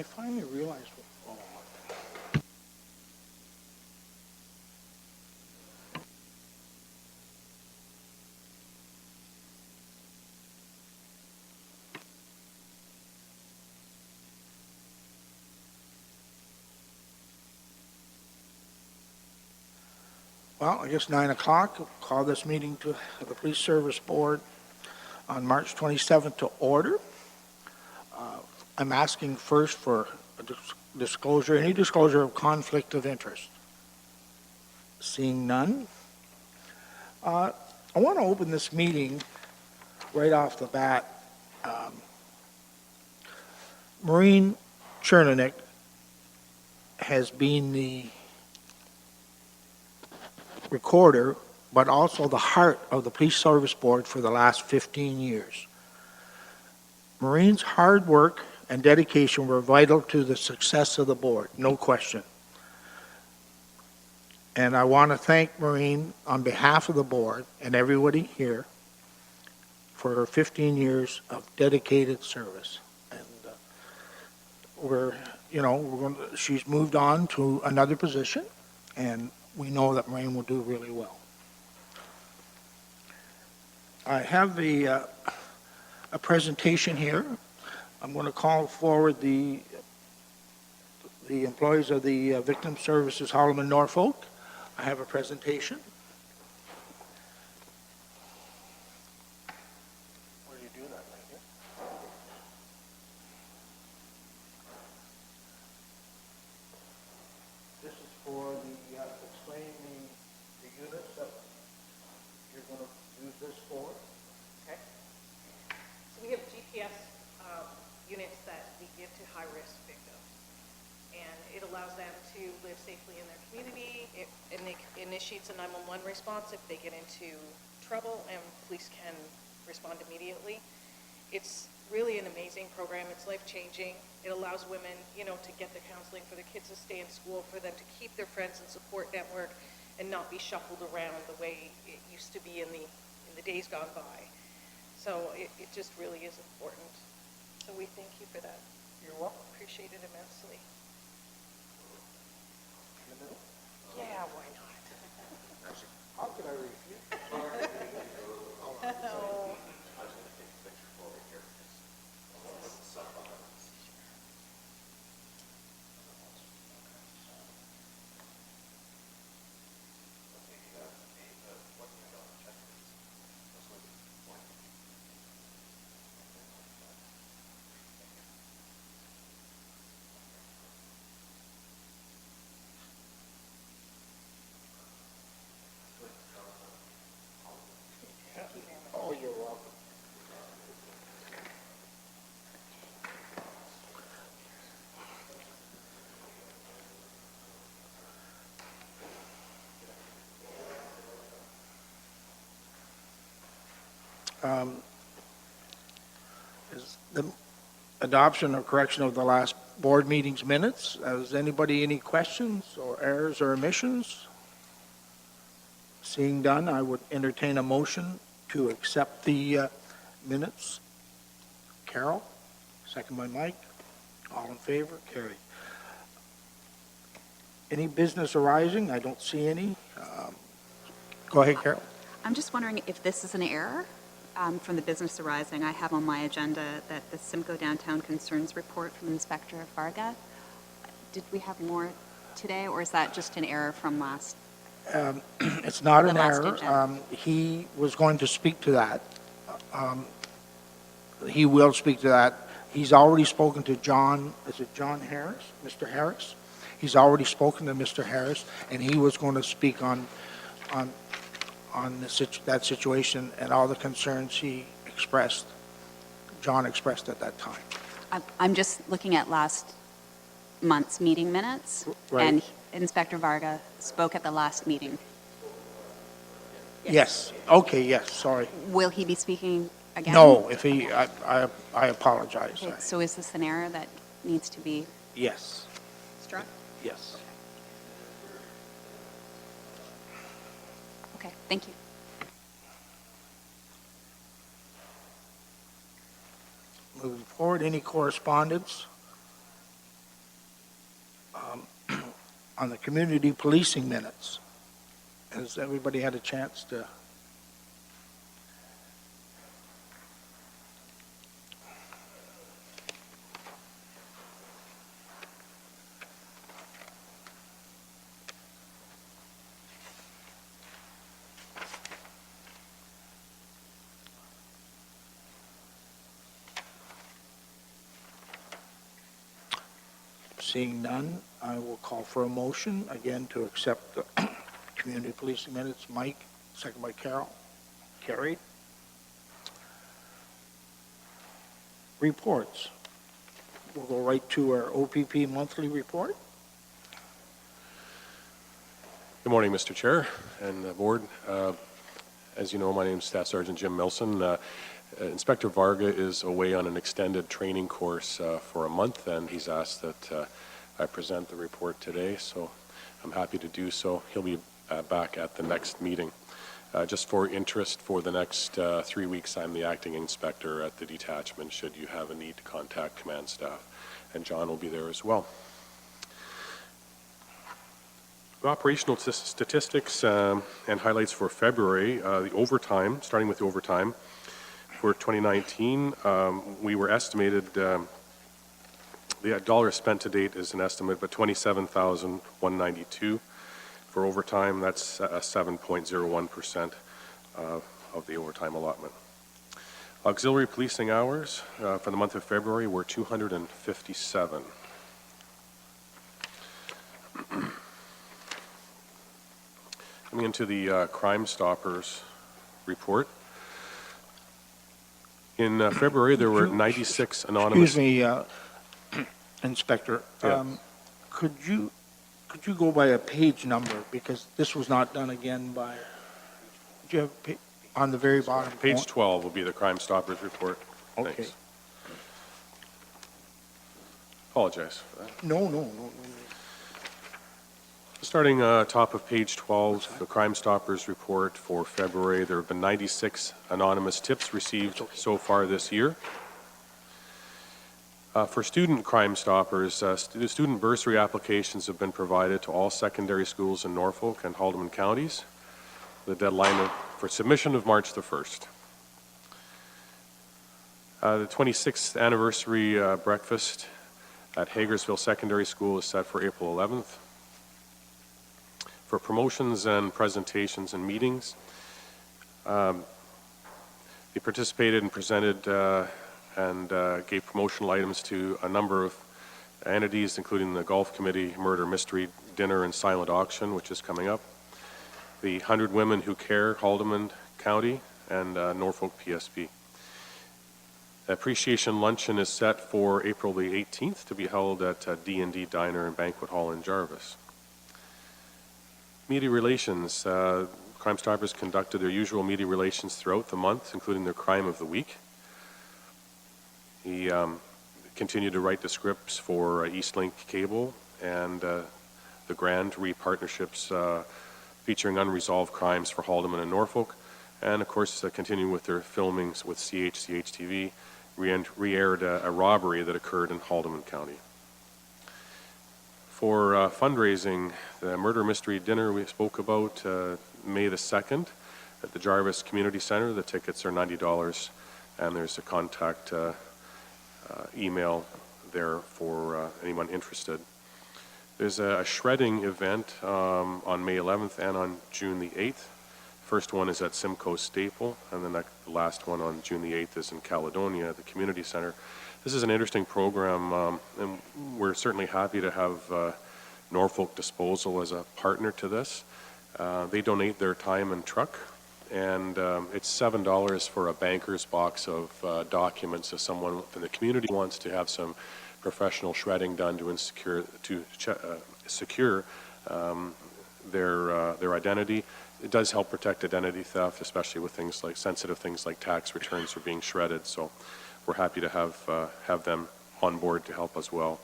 I finally realized what, well, I guess 9 o'clock. I'll call this meeting to the Police Service Board on March 27th to order. I'm asking first for a disclosure, any disclosure of conflict of interest. Seeing none. I want to open this meeting right off the bat. Maureen Chernick has been the recorder, but also the heart of the Police Service Board for the last 15 years. Maureen's hard work and dedication were vital to the success of the board, no question. And I want to thank Maureen on behalf of the board and everybody here for her 15 years of dedicated service. And she's moved on to another position, and we know that Maureen will do really well. I have a presentation here. I'm going to call forward the employees of the Victim Services Holloman Norfolk. I have a presentation. Where do you do that? Right here? This is for explaining the units that you're going to use this for. Okay. So we have GPS units that we give to high-risk victims, and it allows them to live safely in their community. It initiates a 911 response if they get into trouble, and police can respond immediately. It's really an amazing program. It's life-changing. It allows women, to get the counseling for their kids to stay in school, for them to keep their friends and support network, and not be shuffled around the way it used to be in the days gone by. So it just really is important. So we thank you for that. You're welcome. Appreciate it immensely. In the middle? Yeah, why not? How could I refuse? No. Oh, you're welcome. Is the adoption or correction of the last board meeting's minutes? Has anybody any questions or errors or omissions? Seeing done, I would entertain a motion to accept the minutes. Carol, second by Mike. All in favor? Carried. Any business arising? I don't see any. Go ahead, Carol. I'm just wondering if this is an error from the business arising. I have on my agenda that the Simcoe Downtown Concerns Report from Inspector Varga. Did we have more today, or is that just an error from last? It's not an last error. agenda. He was going to speak to that. He will speak to that. He's already spoken to John, is it John Harris? Mr. Harris? He's already spoken to Mr. Harris, and he was going to speak on that situation and all the concerns he expressed, John expressed at that time. I'm just looking at last month's meeting minutes, Right. and Inspector Varga spoke at the last meeting. Yes. Okay, yes, sorry. Will he be speaking again? No, if he, I apologize. Okay, so is this an error that needs to be Yes, struck? yes. Okay, thank you. Moving forward, any correspondence? on the community policing minutes. Has everybody had a chance to? Seeing none, I will call for a motion again to accept the community policing minutes. Mike, second by Carol. Carried. Reports. We'll go right to our OPP monthly report. Good morning, Mr. Chair and the board. As you know, my name is Staff Sergeant Jim Milson. Inspector Varga is away on an extended training course for a month, and he's asked that I present the report today, so I'm happy to do so. He'll be back at the next meeting. Just for interest, for the next 3 weeks, I'm the acting inspector at the detachment, should you have a need to contact command staff, and John will be there as well. Operational statistics and highlights for February, the overtime, starting with the overtime. For 2019, we were estimated, the dollar spent to date is an estimate, but $27,192 for overtime. That's 7.01% of the overtime allotment. Auxiliary policing hours for the month of February were 257. Coming into the Crime Stoppers report. In February, there were 96 anonymous... Excuse me, Inspector. Yeah. Could you go by a page number, because this was not done again by, do you have on the very bottom? Page 12 will be the Crime Stoppers report. Okay. Thanks. Apologize for that. No. Starting top of page 12, the Crime Stoppers report for February, there have been 96 anonymous tips received so far this year. For student Crime Stoppers, student bursary applications have been provided to all secondary schools in Norfolk and Haldeman counties. The deadline for submission of March the 1st. The 26th anniversary breakfast at Hagersville Secondary School is set for April 11th. For promotions and presentations and meetings, they participated and presented and gave promotional items to a number of entities, including the Golf Committee Murder Mystery Dinner and Silent Auction, which is coming up, the 100 Women Who Care, Haldeman County, and Norfolk PSB. Appreciation Luncheon is set for April the 18th to be held at D&D Diner and Banquet Hall in Jarvis. Media relations. Crime Stoppers conducted their usual media relations throughout the month, including their Crime of the Week. He continued to write the scripts for Eastlink Cable and the Grand Re partnerships featuring unresolved crimes for Haldeman and Norfolk. And of course, continuing with their filmings with CHTV, re-aired a robbery that occurred in Haldeman County. For fundraising, the Murder Mystery Dinner we spoke about May the 2nd at the Jarvis Community Center. The tickets are $90, and there's a contact email there for anyone interested. There's a shredding event on May 11th and on June the 8th. First one is at Simcoe Staple, and the last one on June the 8th is in Caledonia at the Community Center. This is an interesting program, and we're certainly happy to have Norfolk Disposal as a partner to this. They donate their time and truck, and it's $7 for a banker's box of documents if someone in the community wants to have some professional shredding done to secure their identity. It does help protect identity theft, especially with things like sensitive things like tax returns are being shredded. So we're happy to have them on board to help as well.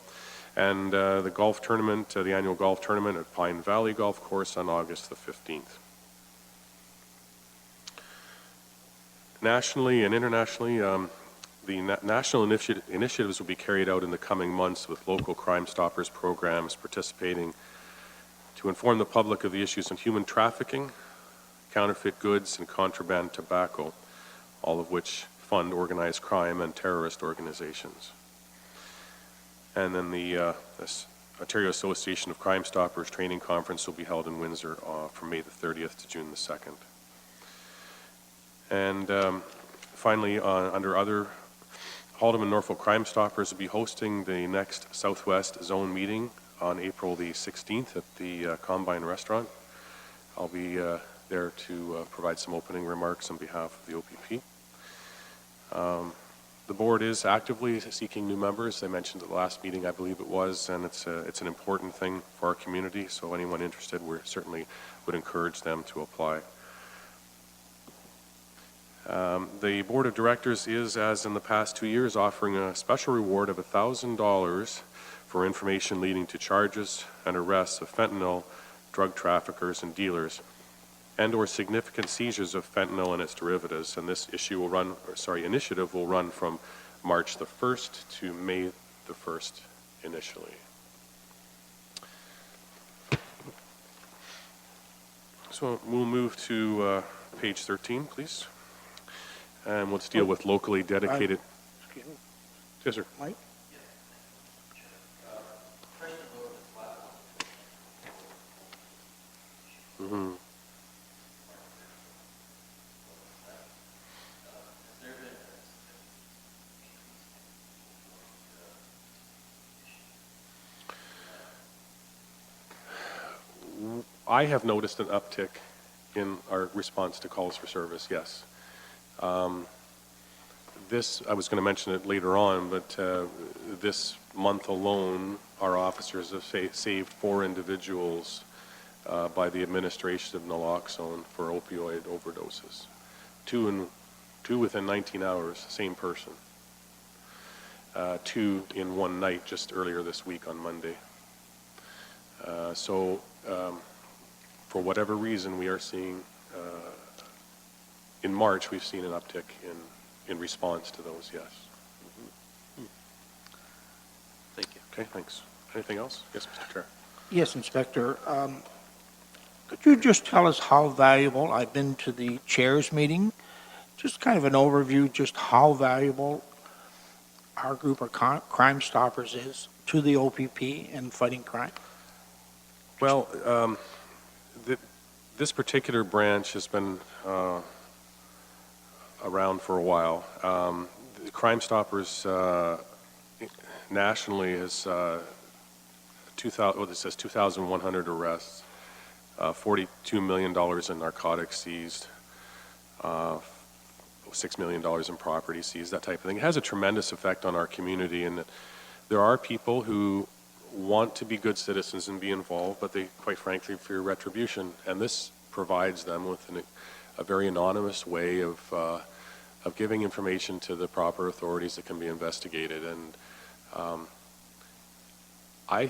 And the golf tournament, the annual golf tournament at Pine Valley Golf Course on August the 15th. Nationally and internationally, the national initiatives will be carried out in the coming months with local Crime Stoppers programs participating to inform the public of the issues in human trafficking, counterfeit goods, and contraband tobacco, all of which fund organized crime and terrorist organizations. And then this Ontario Association of Crime Stoppers training conference will be held in Windsor from May the 30th to June the 2nd. And finally, under other, Haltom and Norfolk Crime Stoppers will be hosting the next Southwest Zone meeting on April the 16th at the Combine Restaurant. I'll be there to provide some opening remarks on behalf of the OPP. The board is actively seeking new members. I mentioned at the last meeting, I believe it was, and it's an important thing for our community, so anyone interested, we certainly would encourage them to apply. The board of directors is, as in the past 2 years, offering a special reward of $1,000 for information leading to charges and arrests of fentanyl, drug traffickers, and dealers, and/or significant seizures of fentanyl and its derivatives. And this initiative will run from March the 1st to May the 1st initially. So we'll move to page 13, please. And let's deal with locally dedicated. Excuse me, Yes, sir. Mike? Mm-hmm. I have noticed an uptick in our response to calls for service, yes. This, I was going to mention it later on, but this month alone, our officers have saved 4 individuals by the administration of naloxone for opioid overdoses. 2 within 19 hours, same person. 2 in one night just earlier this week on Monday. For whatever reason, we are seeing, in March, we've seen an uptick in response to those, yes. Thank you. Okay, thanks. Anything else? Yes, Mr. Chair. Yes, Inspector. Could you just tell us how valuable, I've been to the chairs meeting, just kind of an overview, just how valuable our group of Crime Stoppers is to the OPP in fighting crime? Well, this particular branch has been around for a while. The Crime Stoppers nationally is 2,100 arrests, $42 million in narcotics seized, $6 million in property seized, that type of thing. It has a tremendous effect on our community, and there are people who want to be good citizens and be involved, but they, quite frankly, fear retribution, and this provides them with a very anonymous way of giving information to the proper authorities that can be investigated. And I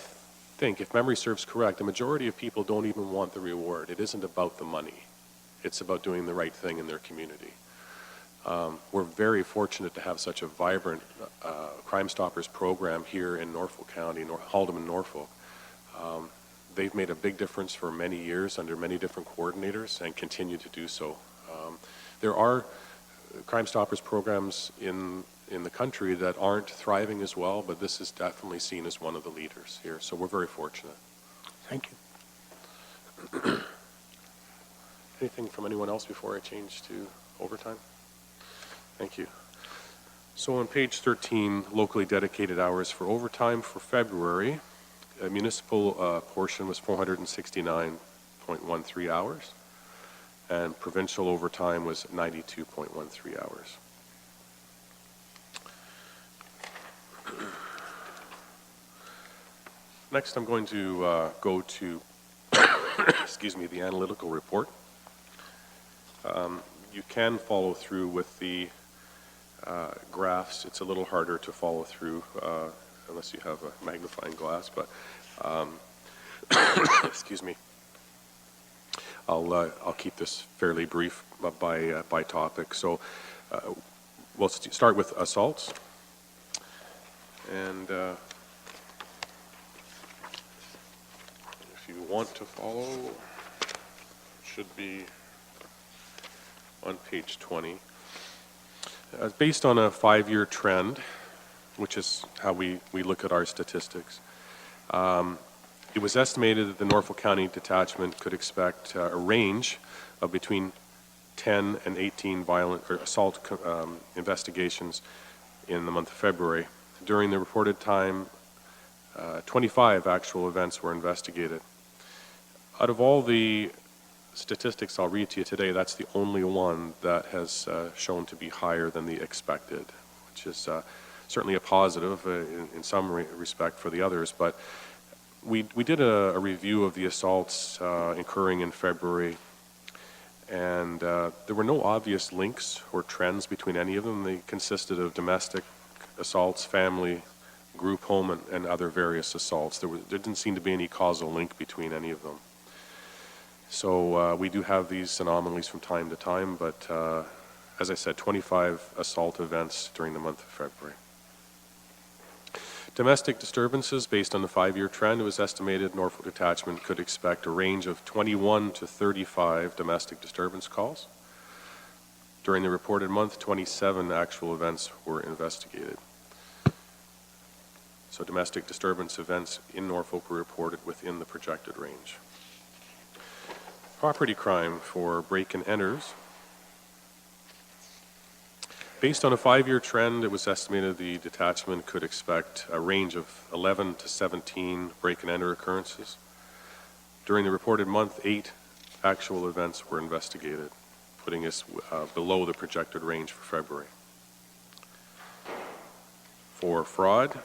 think, if memory serves correct, the majority of people don't even want the reward. It isn't about the money. It's about doing the right thing in their community. We're very fortunate to have such a vibrant Crime Stoppers program here in Norfolk County, Haltom and Norfolk. They've made a big difference for many years under many different coordinators and continue to do so. There are Crime Stoppers programs in the country that aren't thriving as well, but this is definitely seen as one of the leaders here, so we're very fortunate. Thank you. Anything from anyone else before I change to overtime? Thank you. So on page 13, locally dedicated hours for overtime for February, a municipal portion was 469.13 hours, and provincial overtime was 92.13 hours. Next, I'm going to go to, excuse me, the analytical report. You can follow through with the graphs. It's a little harder to follow through unless you have a magnifying glass, but excuse me. I'll keep this fairly brief by topic. So we'll start with assaults. And if you want to follow should be on page 20. Based on a 5-year trend, which is how we look at our statistics, it was estimated that the Norfolk County Detachment could expect a range of between 10 and 18 violent or assault investigations in the month of February. During the reported time, 25 actual events were investigated. Out of all the statistics I'll read to you today, that's the only one that has shown to be higher than the expected, which is certainly a positive in some respect for the others. But we did a review of the assaults occurring in February, and there were no obvious links or trends between any of them. They consisted of domestic assaults, family, group home, and other various assaults. There didn't seem to be any causal link between any of them. So we do have these anomalies from time to time, but as I said, 25 assault events during the month of February. Domestic disturbances, based on the 5-year trend, it was estimated Norfolk Detachment could expect a range of 21 to 35 domestic disturbance calls. During the reported month, 27 actual events were investigated. So domestic disturbance events in Norfolk were reported within the projected range. Property crime for break-and-enters. Based on a 5-year trend, it was estimated the detachment could expect a range of 11 to 17 break-and-enter occurrences. During the reported month, 8 actual events were investigated, putting us below the projected range for February. For fraud,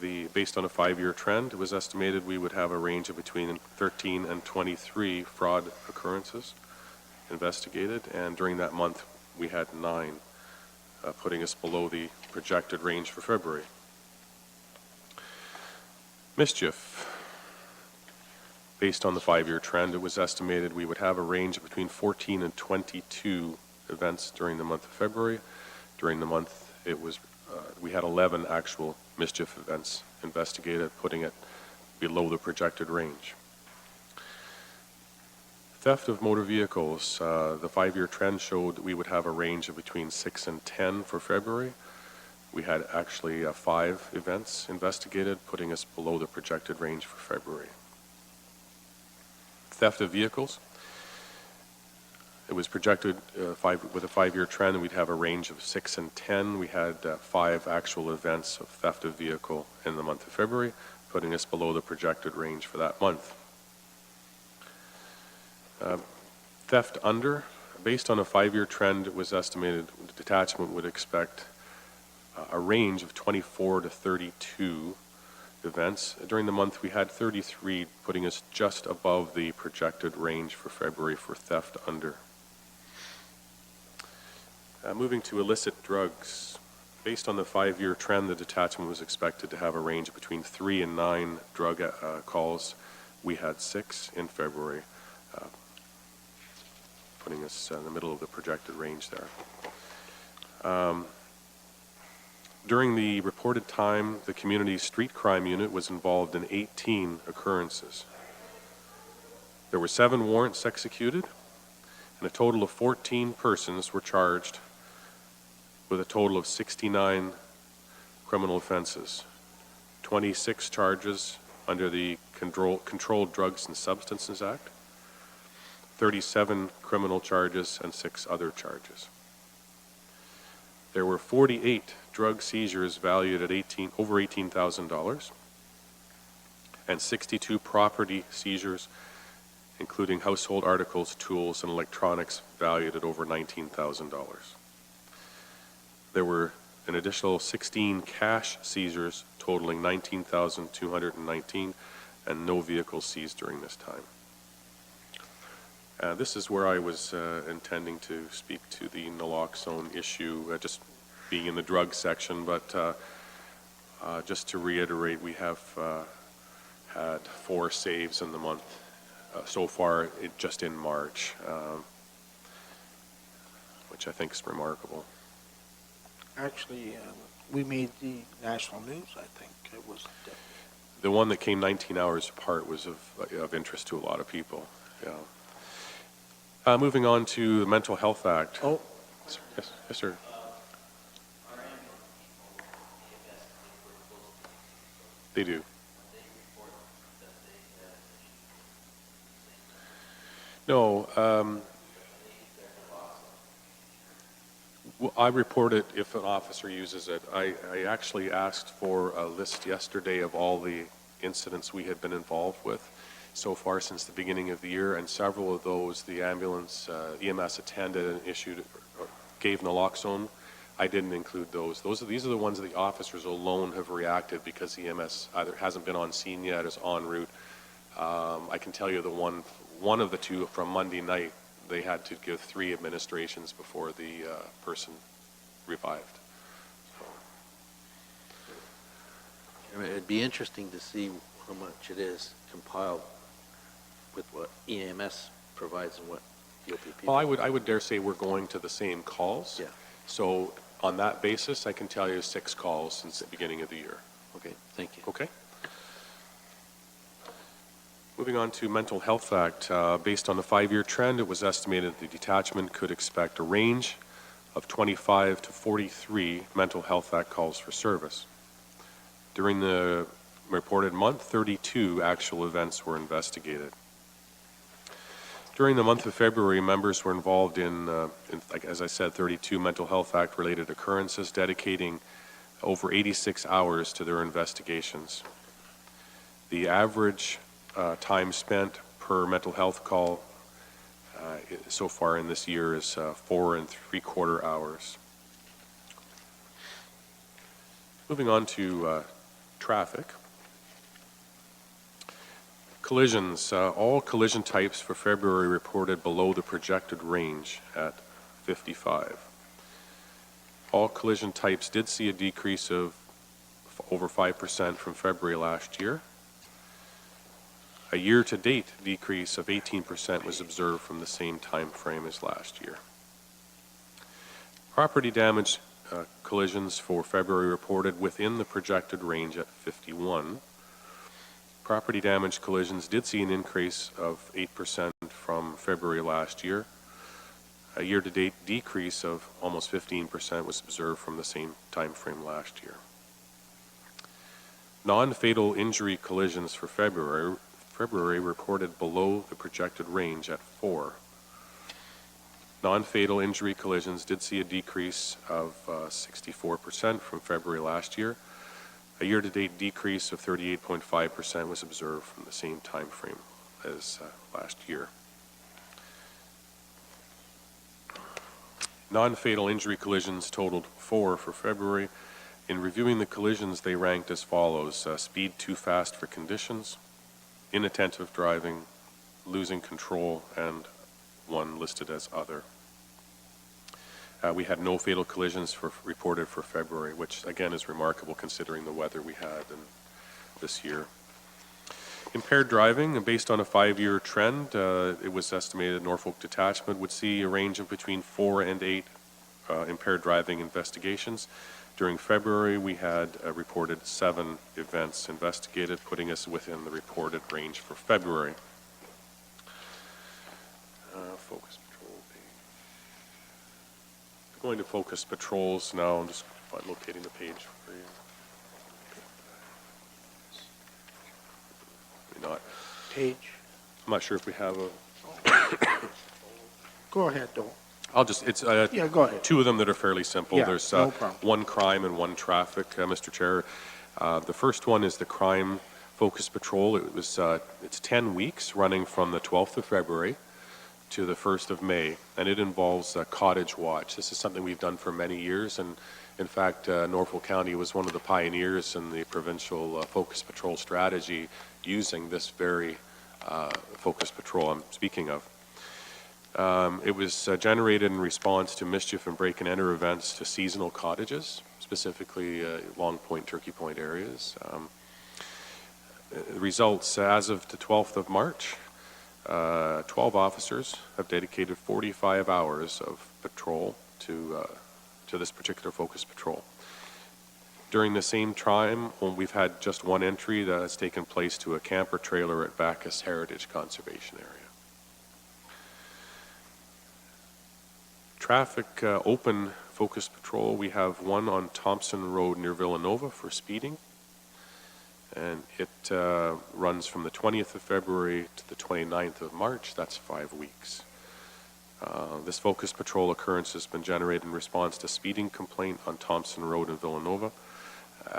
based on a 5-year trend, it was estimated we would have a range of between 13 and 23 fraud occurrences investigated, and during that month we had 9, putting us below the projected range for February. Mischief. Based on the 5-year trend, it was estimated we would have a range of between 14 and 22 events during the month of February. During the month, we had 11 actual mischief events investigated, putting it below the projected range. Theft of motor vehicles. The 5-year trend showed that we would have a range of between 6 and 10 for February. We had actually 5 events investigated, putting us below the projected range for February. Theft of vehicles. It was projected with a 5-year trend we'd have a range of 6 and 10. We had 5 actual events of theft of vehicle in the month of February, putting us below the projected range for that month. Theft under. Based on a 5-year trend, it was estimated the detachment would expect a range of 24 to 32 events. During the month, we had 33, putting us just above the projected range for February for theft under. Moving to illicit drugs. Based on the 5-year trend, the detachment was expected to have a range of between 3 and 9 drug calls. We had 6 in February, putting us in the middle of the projected range there. During the reported time, the community street crime unit was involved in 18 occurrences. There were 7 warrants executed, and a total of 14 persons were charged with a total of 69 criminal offenses, 26 charges under the Controlled Drugs and Substances Act, 37 criminal charges, and 6 other charges. There were 48 drug seizures valued at over $18,000, and 62 property seizures, including household articles, tools, and electronics valued at over $19,000. There were an additional 16 cash seizures totaling $19,219, and no vehicles seized during this time. This is where I was intending to speak to the naloxone issue, just being in the drug section, but just to reiterate, we have had 4 saves in the month so far, just in March, which I think is remarkable. Actually, we made the national news, I think. It was the one that came 19 hours apart was of interest to a lot of people, yeah. Moving on to the Mental Health Act. Oh, Yes, yes, sir. They do. No, well, I report it if an officer uses it. I actually asked for a list yesterday of all the incidents we had been involved with so far since the beginning of the year, and several of those the ambulance EMS attended and issued or gave naloxone. I didn't include those. These are the ones that the officers alone have reacted because EMS either hasn't been on scene yet, is en route. I can tell you the one of the two from Monday night, they had to give 3 administrations before the person revived. I mean, it'd be interesting to see how much it is compiled with what EMS provides and what the OPP. Well, I would dare say we're going to the same calls. Yeah. So on that basis, I can tell you 6 calls since the beginning of the year. Okay, thank you. Okay. Moving on to Mental Health Act. Based on the 5-year trend, it was estimated the detachment could expect a range of 25 to 43 Mental Health Act calls for service. During the reported month, 32 actual events were investigated. During the month of February, members were involved in like, as I said, 32 Mental Health Act related occurrences, dedicating over 86 hours to their investigations. The average time spent per mental health call so far in this year is 4 3/4 hours. Moving on to traffic. Collisions. All collision types for February reported below the projected range at 55. All collision types did see a decrease of over 5% from February last year. A year-to-date decrease of 18% was observed from the same time frame as last year. Property damage collisions for February reported within the projected range at 51. Property damage collisions did see an increase of 8% from February last year. A year-to-date decrease of almost 15% was observed from the same time frame last year. Non-fatal injury collisions for February reported below the projected range at 4. Non-fatal injury collisions did see a decrease of 64% from February last year. A year-to-date decrease of 38.5% was observed from the same time frame as last year. Non-fatal injury collisions totaled 4 for February. In reviewing the collisions, they ranked as follows: speed too fast for conditions, inattentive driving, losing control, and one listed as other. We had no fatal collisions reported for February, which again is remarkable considering the weather we had this year. Impaired driving, based on a 5-year trend, it was estimated Norfolk detachment would see a range of between 4 and 8 impaired driving investigations. During February, we had reported 7 events investigated, putting us within the reported range for February. Focus patrol. Going to focus patrols now. I'm just locating the page for you. Maybe not. page. I'm not sure if we have a. Go ahead, Dole. I'll just, it's Yeah, go ahead. 2 of them that are fairly simple. Yeah, There's no problem. 1 crime and 1 traffic, Mr. Chair. The first one is the crime focus patrol. It's 10 weeks running from the 12th of February to the 1st of May, and it involves cottage watch. This is something we've done for many years, and in fact, Norfolk County was one of the pioneers in the provincial focus patrol strategy using this very focus patrol I'm speaking of. It was generated in response to mischief and break-and-enter events to seasonal cottages, specifically Long Point, Turkey Point areas. The results, as of the 12th of March, 12 officers have dedicated 45 hours of patrol to this particular focus patrol. During the same time, we've had just one entry that has taken place to a camper trailer at Bacchus Heritage Conservation Area. Traffic open focus patrol, we have one on Thompson Road near Villanova for speeding. And it runs from the 20th of February to the 29th of March. That's 5 weeks. This focus patrol occurrence has been generated in response to speeding complaint on Thompson Road in Villanova.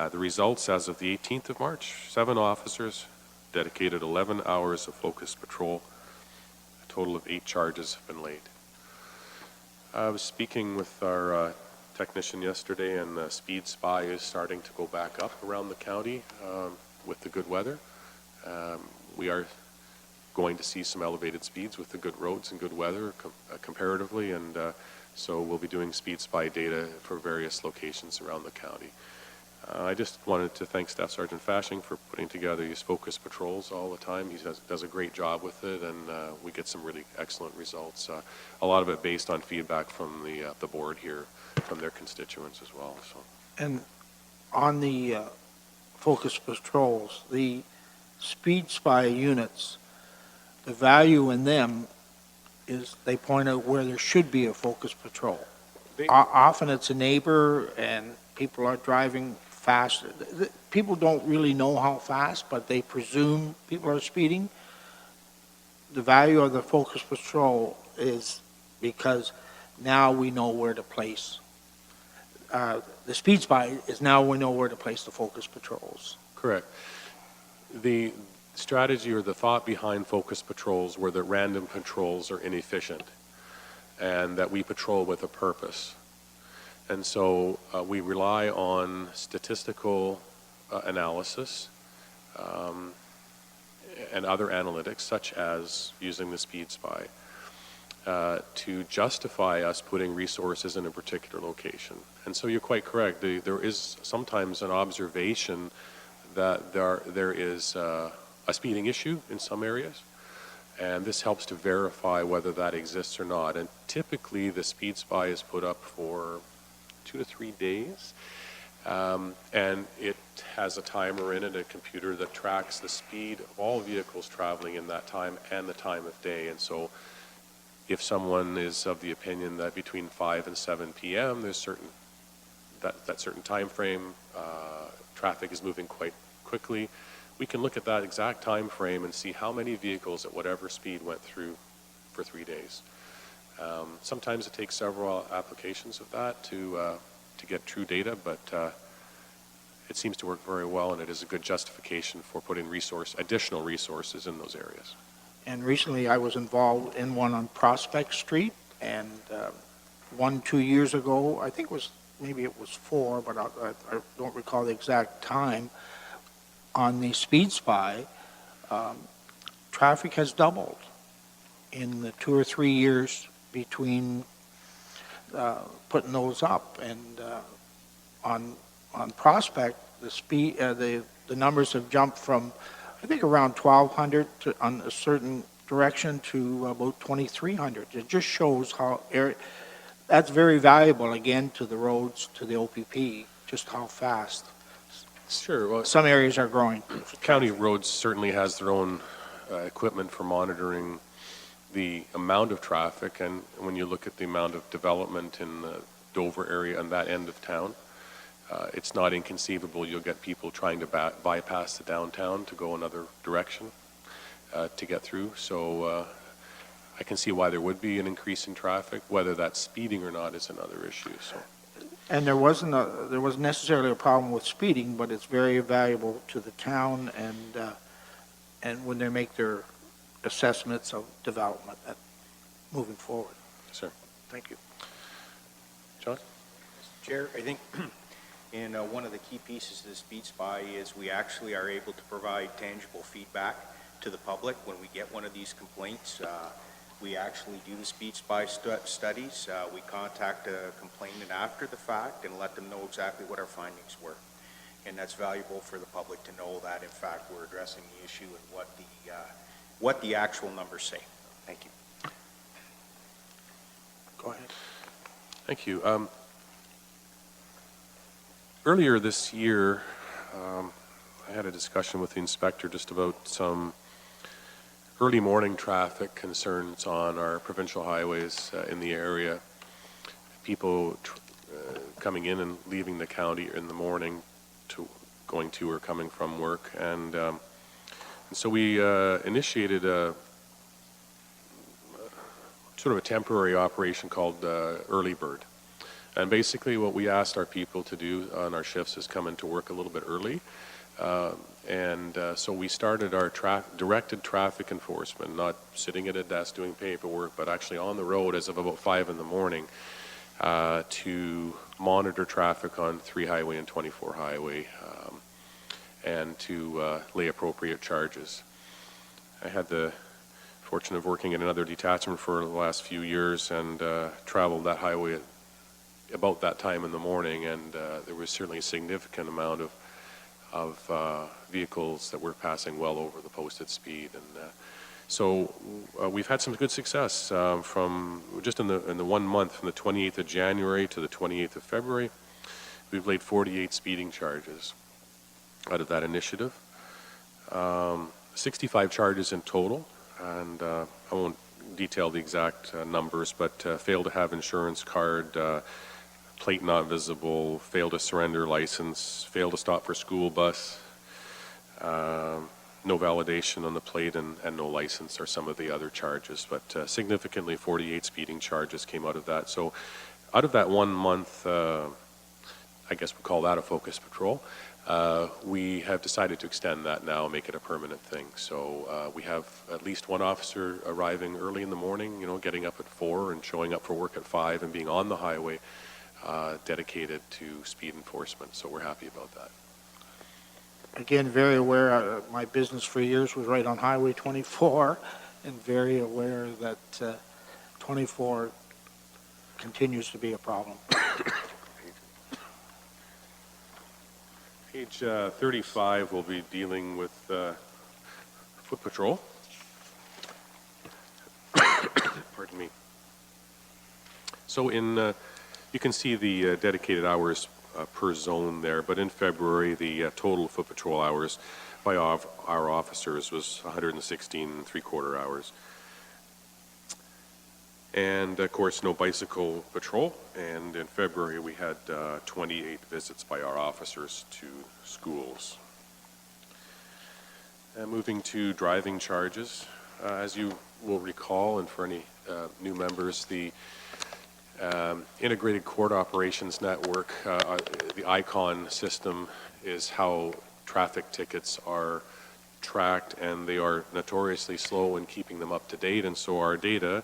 The results as of the 18th of March, 7 officers dedicated 11 hours of focus patrol. A total of 8 charges have been laid. I was speaking with our technician yesterday, and speed spy is starting to go back up around the county with the good weather. We are going to see some elevated speeds with the good roads and good weather comparatively, and so we'll be doing speed spy data for various locations around the county. I just wanted to thank Staff Sergeant Fashing for putting together these focus patrols all the time. He does a great job with it, and we get some really excellent results. A lot of it based on feedback from the board here, from their constituents as well. So. And on the focus patrols, the speed spy units, the value in them is they point out where there should be a focus patrol. Often it's a neighbor and people are driving fast. People don't really know how fast, but they presume people are speeding. The value of the focus patrol is because now we know where to place. The speed spy is now we know where to place the focus patrols. Correct. The strategy or the thought behind focus patrols were that random patrols are inefficient and that we patrol with a purpose. And so we rely on statistical analysis and other analytics, such as using the speed spy, to justify us putting resources in a particular location. And so you're quite correct. There is sometimes an observation that there is a speeding issue in some areas, and this helps to verify whether that exists or not. And typically the speed spy is put up for 2 to 3 days, and it has a timer in it, a computer that tracks the speed of all vehicles traveling in that time and the time of day. And so if someone is of the opinion that between 5 and 7 p.m. there's that certain time frame, traffic is moving quite quickly, we can look at that exact time frame and see how many vehicles at whatever speed went through for 3 days. Sometimes it takes several applications of that to get true data, but it seems to work very well, and it is a good justification for putting additional resources in those areas. And recently I was involved in one on Prospect Street, and 2 years ago, I think maybe it was 4, but I don't recall the exact time, on the speed spy, traffic has doubled in the 2 or 3 years between putting those up. And on Prospect, the numbers have jumped from, I think, around 1,200 on a certain direction to about 2,300. It just shows how that's very valuable, again, to the roads, to the OPP, just how fast. Sure. Well, some areas are growing. County roads certainly has their own equipment for monitoring the amount of traffic, and when you look at the amount of development in the Dover area and that end of town, it's not inconceivable you'll get people trying to bypass the downtown to go another direction to get through. So I can see why there would be an increase in traffic. Whether that's speeding or not is another issue. So. And there wasn't necessarily a problem with speeding, but it's very valuable to the town and when they make their assessments of development moving forward. Sir. Thank you. John? Chair, I think in one of the key pieces of the speed spy is we actually are able to provide tangible feedback to the public when we get one of these complaints. We actually do the speed spy studies. We contact a complainant after the fact and let them know exactly what our findings were. And that's valuable for the public to know that, in fact, we're addressing the issue and what the actual numbers say. Thank you. Go ahead. Thank you. Earlier this year, I had a discussion with the inspector just about some early morning traffic concerns on our provincial highways in the area. People coming in and leaving the county in the morning to going to or coming from work. And so we initiated a sort of a temporary operation called Early Bird. And basically what we asked our people to do on our shifts is come into work a little bit early. So we started our directed traffic enforcement, not sitting at a desk doing paperwork, but actually on the road as of about 5 in the morning to monitor traffic on 3 Highway and 24 Highway and to lay appropriate charges. I had the fortune of working in another detachment for the last few years and traveled that highway about that time in the morning, and there was certainly a significant amount of vehicles that were passing well over the posted speed. And so we've had some good success from just in the 1 month, from the 28th of January to the 28th of February. We've laid 48 speeding charges out of that initiative. 65 charges in total, and I won't detail the exact numbers, but failed to have insurance card, plate not visible, failed to surrender license, failed to stop for school bus, no validation on the plate, and no license are some of the other charges. But significantly 48 speeding charges came out of that. So out of that 1 month, I guess we'll call that a focus patrol, we have decided to extend that now and make it a permanent thing. So we have at least one officer arriving early in the morning, getting up at 4 and showing up for work at 5 and being on the highway, dedicated to speed enforcement. So we're happy about that. Again, very aware, my business for years was right on Highway 24, and very aware that 24 continues to be a problem. Page 35 will be dealing with foot patrol. Pardon me. So you can see the dedicated hours per zone there, but in February the total foot patrol hours by our officers was 116 3/4 hours. And of course no bicycle patrol, and in February we had 28 visits by our officers to schools. Moving to driving charges, as you will recall, and for any new members, the Integrated Court Operations Network, the ICON system, is how traffic tickets are tracked, and they are notoriously slow in keeping them up to date, and so our data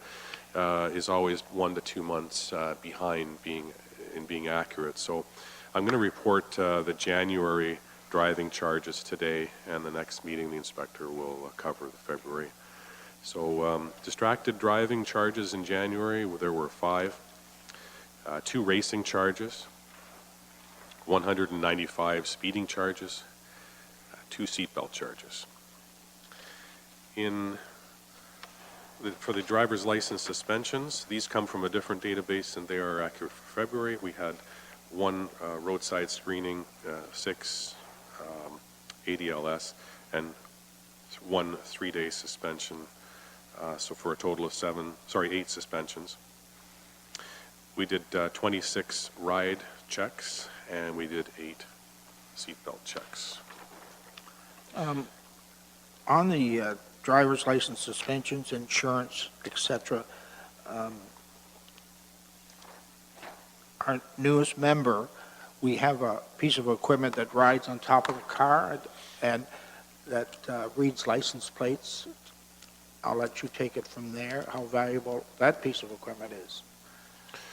is always 1 to 2 months behind being accurate. So I'm going to report the January driving charges today, and the next meeting the inspector will cover the February. So distracted driving charges in January, there were 5. 2 racing charges, 195 speeding charges, 2 seatbelt charges. For the driver's license suspensions, these come from a different database and they are accurate for February. We had 1 roadside screening, 6 ADLS, and 1 3-day suspension. So for a total of 8 suspensions. We did 26 ride checks, and we did 8 seatbelt checks. On the driver's license suspensions, insurance, etc., our newest member, we have a piece of equipment that rides on top of the car and that reads license plates. I'll let you take it from there, how valuable that piece of equipment is.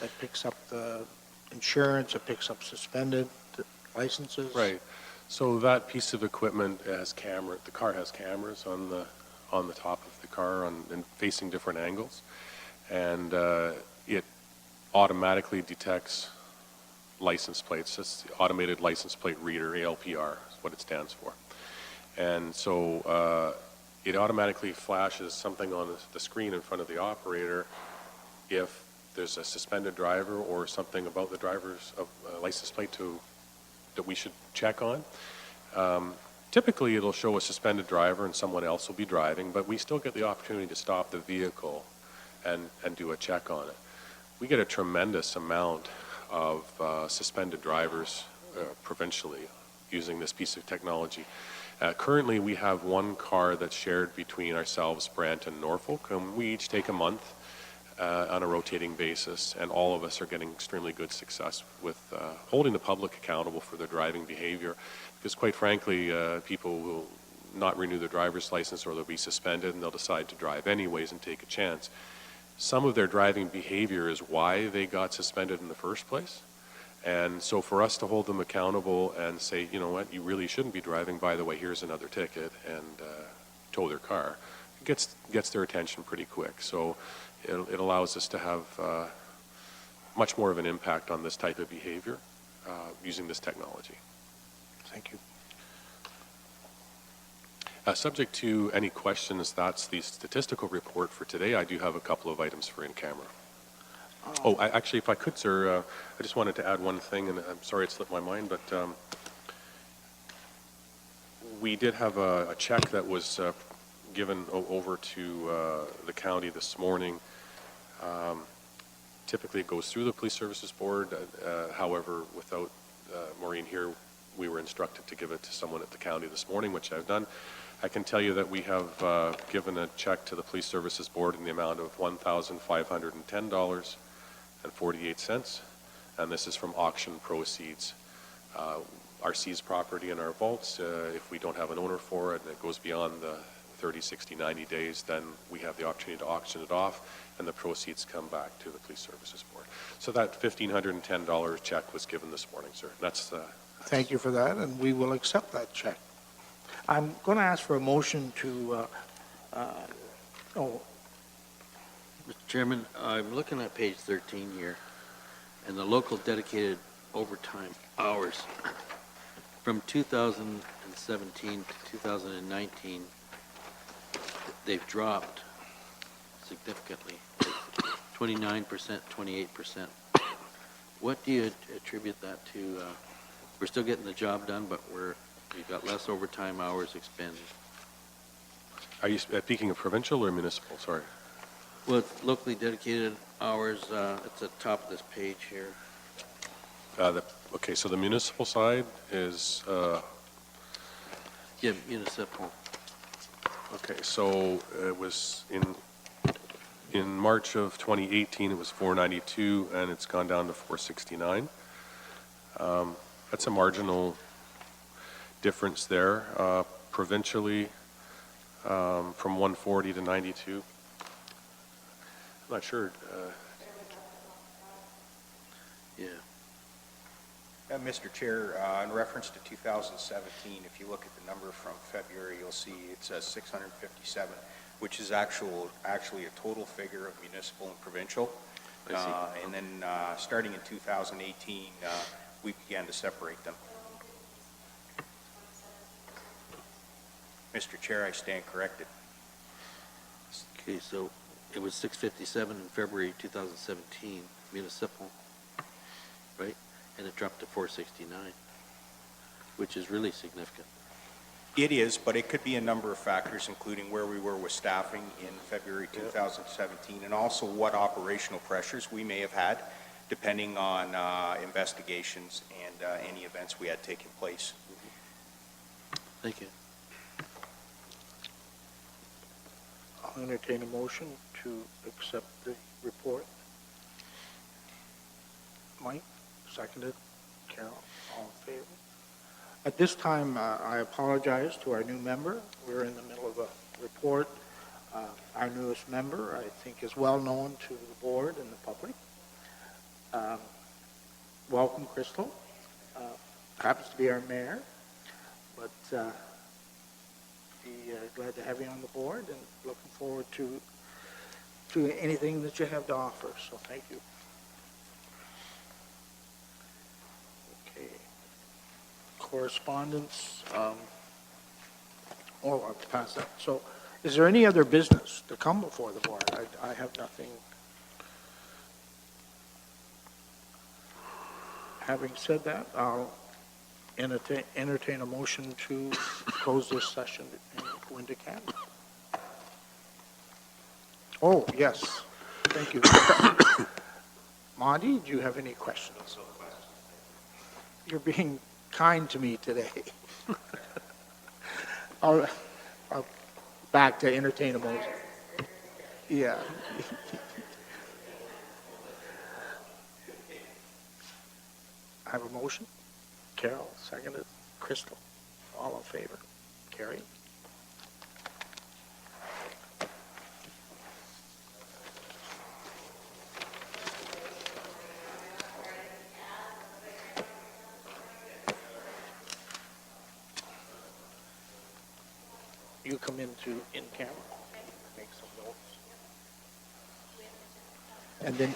That picks up the insurance, it picks up suspended licenses. Right. So that piece of equipment has the car has cameras on the top of the car and facing different angles, and it automatically detects license plates. It's the automated license plate reader, ALPR is what it stands for. And so it automatically flashes something on the screen in front of the operator if there's a suspended driver or something about the driver's license plate to we should check on. Typically, it'll show a suspended driver and someone else will be driving, but we still get the opportunity to stop the vehicle and do a check on it. We get a tremendous amount of suspended drivers provincially using this piece of technology. Currently, we have one car that's shared between ourselves, Brant, and Norfolk, and we each take a month on a rotating basis, and all of us are getting extremely good success with holding the public accountable for their driving behavior. Because quite frankly, people will not renew their driver's license or they'll be suspended and they'll decide to drive anyways and take a chance. Some of their driving behavior is why they got suspended in the first place. And so for us to hold them accountable and say, you know what, you really shouldn't be driving, by the way, here's another ticket, and tow their car, it gets their attention pretty quick. So it allows us to have much more of an impact on this type of behavior using this technology. Thank you. Subject to any questions, that's the statistical report for today. I do have a couple of items for in camera. Actually, if I could, sir, I just wanted to add one thing, and I'm sorry it slipped my mind, but we did have a check that was given over to the county this morning. Typically, it goes through the Police Services Board. However, without Maureen here, we were instructed to give it to someone at the county this morning, which I've done. I can tell you that we have given a check to the Police Services Board in the amount of $1,510.48, and this is from auction proceeds. Our seized property in our vaults, if we don't have an owner for it and it goes beyond the 30, 60, 90 days, then we have the opportunity to auction it off and the proceeds come back to the Police Services Board. So that $1,510 check was given this morning, sir. That's Thank you for that, and we will accept that check. I'm going to ask for a motion to, Mr. Chairman, I'm looking at page 13 here, and the local dedicated overtime hours from 2017 to 2019, they've dropped significantly, 29%, 28%. What do you attribute that to? We're still getting the job done, but we've got less overtime hours expended. Are you speaking of provincial or municipal? Sorry. Well, it's locally dedicated hours, it's at the top of this page here. Okay, so the municipal side is, Yeah, municipal. okay, so it was in March of 2018, it was 492, and it's gone down to 469. That's a marginal difference there. Provincially, from 140 to 92. I'm not sure. Yeah. Mr. Chair, in reference to 2017, if you look at the number from February, you'll see it says 657, which is actually a total figure of municipal and provincial. I see. And then starting in 2018, we began to separate them. Mr. Chair, I stand corrected. Okay, so it was 657 in February 2017, municipal, right? And it dropped to 469, which is really significant. It is, but it could be a number of factors, including where we were with staffing in February 2017, and also what operational pressures we may have had, depending on investigations and any events we had taken place. Thank you. I'll entertain a motion to accept the report. Mike, seconded. Carol, all in favor? At this time, I apologize to our new member. We're in the middle of a report. Our newest member, I think, is well known to the board and the public. Welcome, Crystal. Happens to be our mayor, but be glad to have you on the board and looking forward to anything that you have to offer. So thank you. Okay. Correspondence. I'll pass that. So is there any other business to come before the board? I have nothing. Having said that, I'll entertain a motion to close this session and go into camera. Oh, yes, thank you. Monty, do you have any questions? You're being kind to me today. I'll back to entertain a motion. Yeah. I have a motion. Carol, seconded. Crystal, all in favor? Carrie? You come into in camera, make some notes. And then